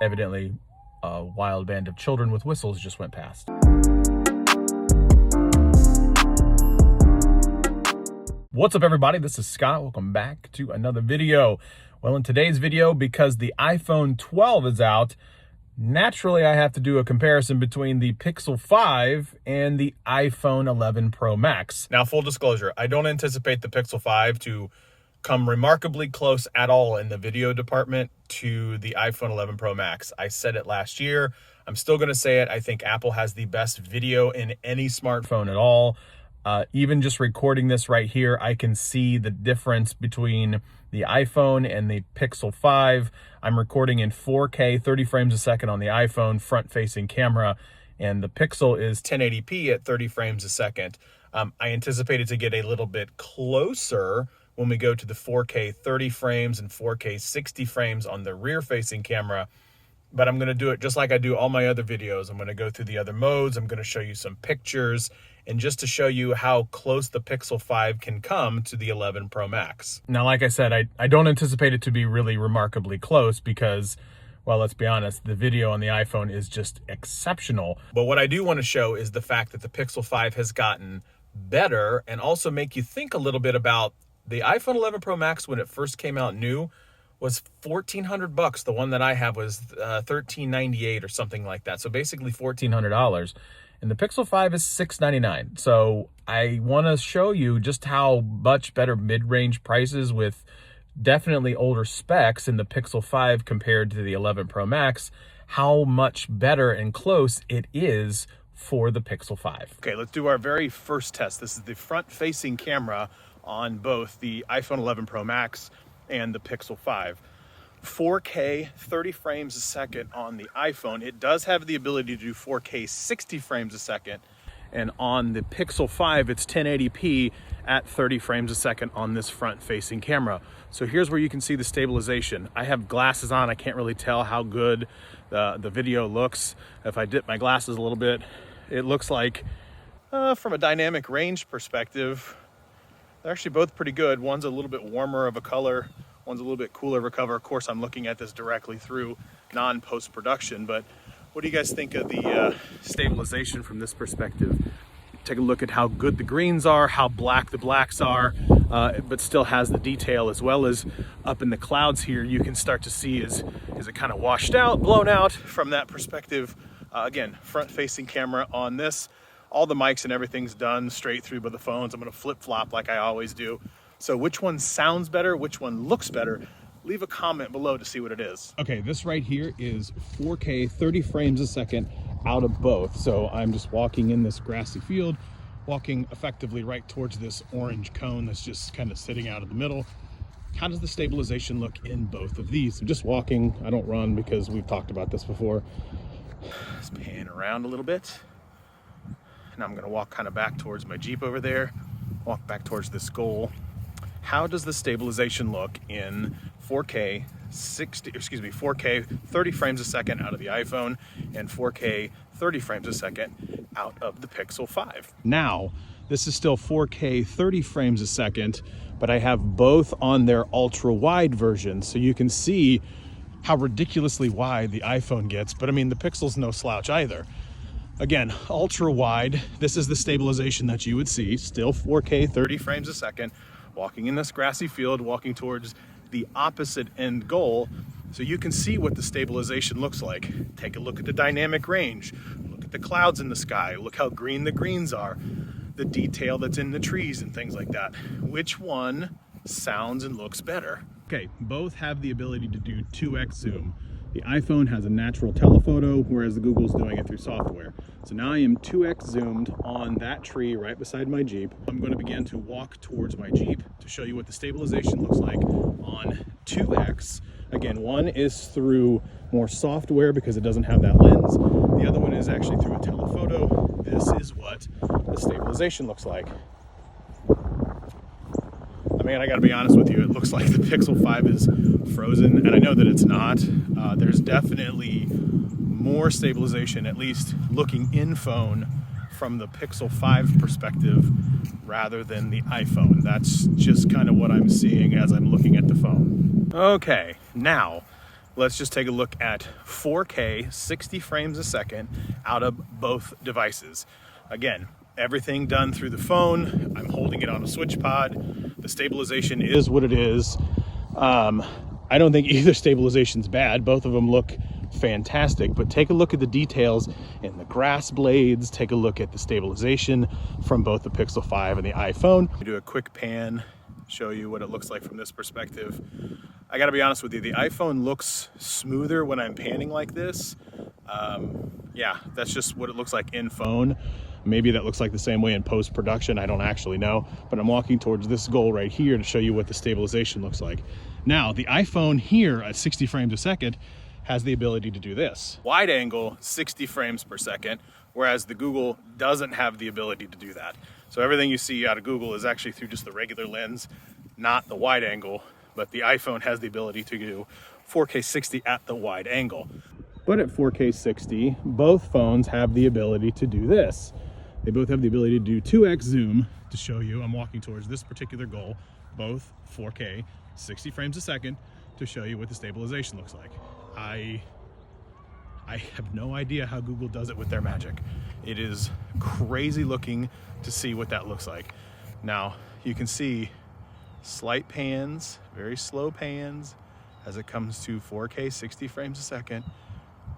Evidently, a wild band of children with whistles just went past. What's up, everybody? This is Scott. Welcome back to another video. Well, in today's video, because the iPhone 12 is out, naturally I have to do a comparison between the Pixel 5 and the iPhone 11 Pro Max. Now, full disclosure, I don't anticipate the Pixel 5 to come remarkably close at all in the video department to the iPhone 11 Pro Max. I said it last year. I'm still going to say it. I think Apple has the best video in any smartphone at all. Even just recording this right here, I can see the difference between the iPhone and the Pixel 5. I'm recording in 4K, 30 frames a second on the iPhone front-facing camera, and the Pixel is 1080p at 30 frames a second. I anticipate it to get a little bit closer when we go to the 4K 30 frames and 4K 60 frames on the rear-facing camera. But I'm going to do it just like I do all my other videos. I'm going to go through the other modes. I'm going to show you some pictures, and just to show you how close the Pixel 5 can come to the 11 Pro Max. Now, like I said, I don't anticipate it to be really remarkably close because, well, let's be honest, the video on the iPhone is just exceptional. But what I do want to show is the fact that the Pixel 5 has gotten better, and also make you think a little bit about the iPhone 11 Pro Max when it first came out new was $1,400. The one that I have was $1,398 or something like that. So basically $1,400. And the Pixel 5 is $699. So I want to show you just how much better mid-range prices with definitely older specs in the Pixel 5 compared to the 11 Pro Max, how much better and close it is for the Pixel 5. Okay, let's do our very first test. This is the front-facing camera on both the iPhone 11 Pro Max and the Pixel 5. 4K 30 frames a second on the iPhone. It does have the ability to do 4K 60 frames a second. And on the Pixel 5, it's 1080p at 30 frames a second on this front-facing camera. So here's where you can see the stabilization. I have glasses on. I can't really tell how good the video looks. If I dip my glasses a little bit, it looks like, from a dynamic range perspective, they're actually both pretty good. One's a little bit warmer of a color. One's a little bit cooler of a cover. Of course, I'm looking at this directly through non-post-production, but what do you guys think of the stabilization from this perspective? Take a look at how good the greens are, how black the blacks are, but still has the detail, as well as up in the clouds here, you can start to see is it kind of washed out, blown out from that perspective. Again, front-facing camera on this. All the mics and everything's done straight through by the phones. I'm going to flip-flop like I always do. So which one sounds better? Which one looks better? Leave a comment below to see what it is. Okay, this right here is 4K 30 frames a second out of both. So I'm just walking in this grassy field, walking effectively right towards this orange cone that's just kind of sitting out of the middle. How does the stabilization look in both of these? I'm just walking. I don't run because we've talked about this before. Let's pan around a little bit. Now I'm going to walk kind of back towards my Jeep over there, walk back towards this goal. How does the stabilization look in 4K 30 frames a second out of the iPhone and 4K 30 frames a second out of the Pixel 5? Now, this is still 4K 30 frames a second, but I have both on their ultra wide version, so you can see how ridiculously wide the iPhone gets. But I mean, the Pixel's no slouch either. Again, ultra wide, this is the stabilization that you would see, still 4K 30 frames a second, walking in this grassy field, walking towards the opposite end goal, so you can see what the stabilization looks like. Take a look at the dynamic range, look at the clouds in the sky, look how green the greens are, the detail that's in the trees and things like that. Which one sounds and looks better? Okay, both have the ability to do 2x zoom. The iPhone has a natural telephoto, whereas the Google's doing it through software. So now I am 2x zoomed on that tree right beside my Jeep. I'm going to begin to walk towards my Jeep to show you what the stabilization looks like on 2x. Again, one is through more software because it doesn't have that lens. The other one is actually through a telephoto. This is what the stabilization looks like. I mean, I gotta be honest with you, it looks like the Pixel 5 is frozen, and I know that it's not. There's definitely more stabilization, at least looking in phone, from the Pixel 5 perspective rather than the iPhone. That's just kind of what I'm seeing as I'm looking at the phone. Okay, now let's just take a look at 4K 60 frames a second out of both devices. Again, everything done through the phone. I'm holding it on a switch pod. The stabilization is what it is. I don't think either stabilization's bad. Both of them look fantastic, but take a look at the details in the grass blades. Take a look at the stabilization from both the Pixel 5 and the iPhone. Do a quick pan, show you what it looks like from this perspective. I gotta be honest with you, the iPhone looks smoother when I'm panning like this. Yeah, that's just what it looks like in phone. Maybe that looks like the same way in post-production, I don't actually know, but I'm walking towards this goal right here to show you what the stabilization looks like. Now, the iPhone here at 60 frames a second has the ability to do this. Wide angle, 60 frames per second, whereas the Google doesn't have the ability to do that. So everything you see out of Google is actually through just the regular lens, not the wide angle, but the iPhone has the ability to do 4K 60 at the wide angle. But at 4K 60, both phones have the ability to do this. They both have the ability to do 2x zoom to show you, I'm walking towards this particular goal, both 4K, 60 frames a second, to show you what the stabilization looks like. I have no idea how Google does it with their magic. It is crazy looking to see what that looks like. Now, you can see slight pans, very slow pans, as it comes to 4K 60 frames a second.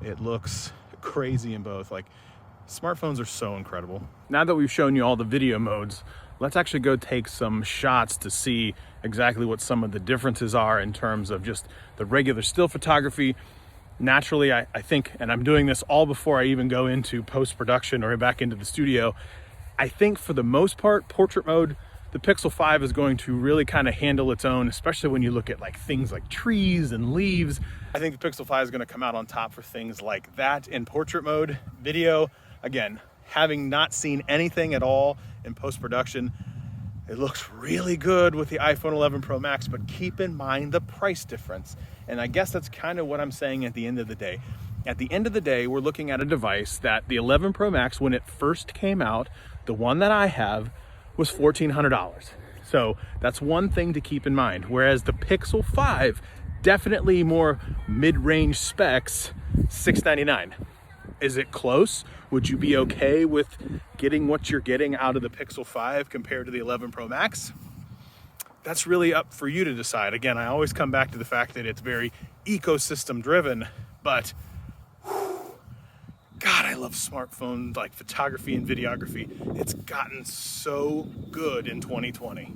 It looks crazy in both. Like, smartphones are so incredible. Now that we've shown you all the video modes, let's actually go take some shots to see exactly what some of the differences are in terms of just the regular still photography. Naturally, I think, and I'm doing this all before I even go into post-production or back into the studio, I think for the most part, portrait mode, the Pixel 5 is going to really kind of handle its own, especially when you look at like things like trees and leaves. I think the Pixel 5 is going to come out on top for things like that in portrait mode. Video, again, having not seen anything at all in post-production, it looks really good with the iPhone 11 Pro Max, but keep in mind the price difference. And I guess that's kind of what I'm saying at the end of the day. At the end of the day, we're looking at a device that the 11 Pro Max, when it first came out, the one that I have, was $1,400. So that's one thing to keep in mind. Whereas the Pixel 5, definitely more mid-range specs, $699. Is it close? Would you be okay with getting what you're getting out of the Pixel 5 compared to the 11 Pro Max? That's really up for you to decide. Again, I always come back to the fact that it's very ecosystem driven, but God, I love smartphone like photography and videography. It's gotten so good in 2020.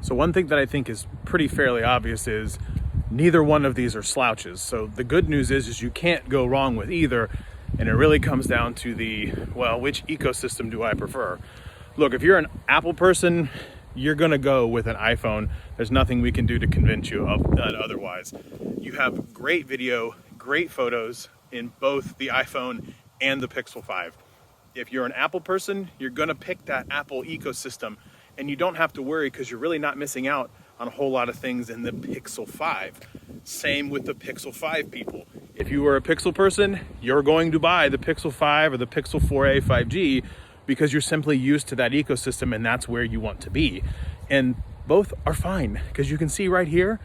So one thing that I think is pretty fairly obvious is neither one of these are slouches. So the good news is you can't go wrong with either. And it really comes down to the, well, which ecosystem do I prefer? Look, if you're an Apple person, you're gonna go with an iPhone. There's nothing we can do to convince you of that otherwise. You have great video, great photos in both the iPhone and the Pixel 5. If you're an Apple person, you're gonna pick that Apple ecosystem, and you don't have to worry because you're really not missing out on a whole lot of things in the Pixel 5. Same with the Pixel 5 people. If you were a Pixel person, you're going to buy the Pixel 5 or the Pixel 4a 5G because you're simply used to that ecosystem and that's where you want to be. And both are fine because you can see right here,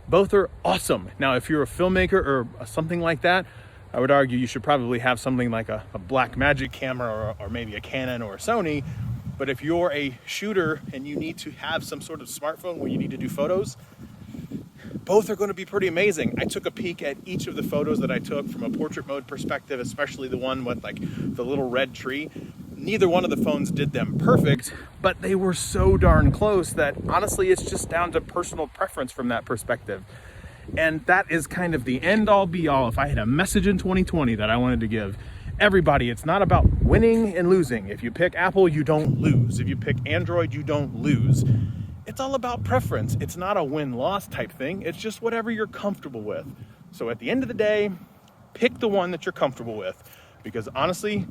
both are awesome. Now, if you're a filmmaker or something like that, I would argue you should probably have something like a Blackmagic camera or maybe a Canon or a Sony. But if you're a shooter and you need to have some sort of smartphone where you need to do photos, both are going to be pretty amazing. I took a peek at each of the photos that I took from a portrait mode perspective, especially the one with like the little red tree. Neither one of the phones did them perfect, but they were so darn close that honestly, it's just down to personal preference from that perspective. And that is kind of the end all be all. If I had a message in 2020 that I wanted to give everybody, it's not about winning and losing. If you pick Apple, you don't lose. If you pick Android, you don't lose. It's all about preference. It's not a win-loss type thing. It's just whatever you're comfortable with. So at the end of the day, pick the one that you're comfortable with, because honestly,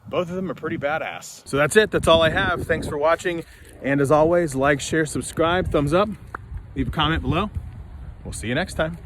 both of them are pretty badass. So that's it. That's all I have. Thanks for watching. And as always, like, share, subscribe, thumbs up, leave a comment below. We'll see you next time.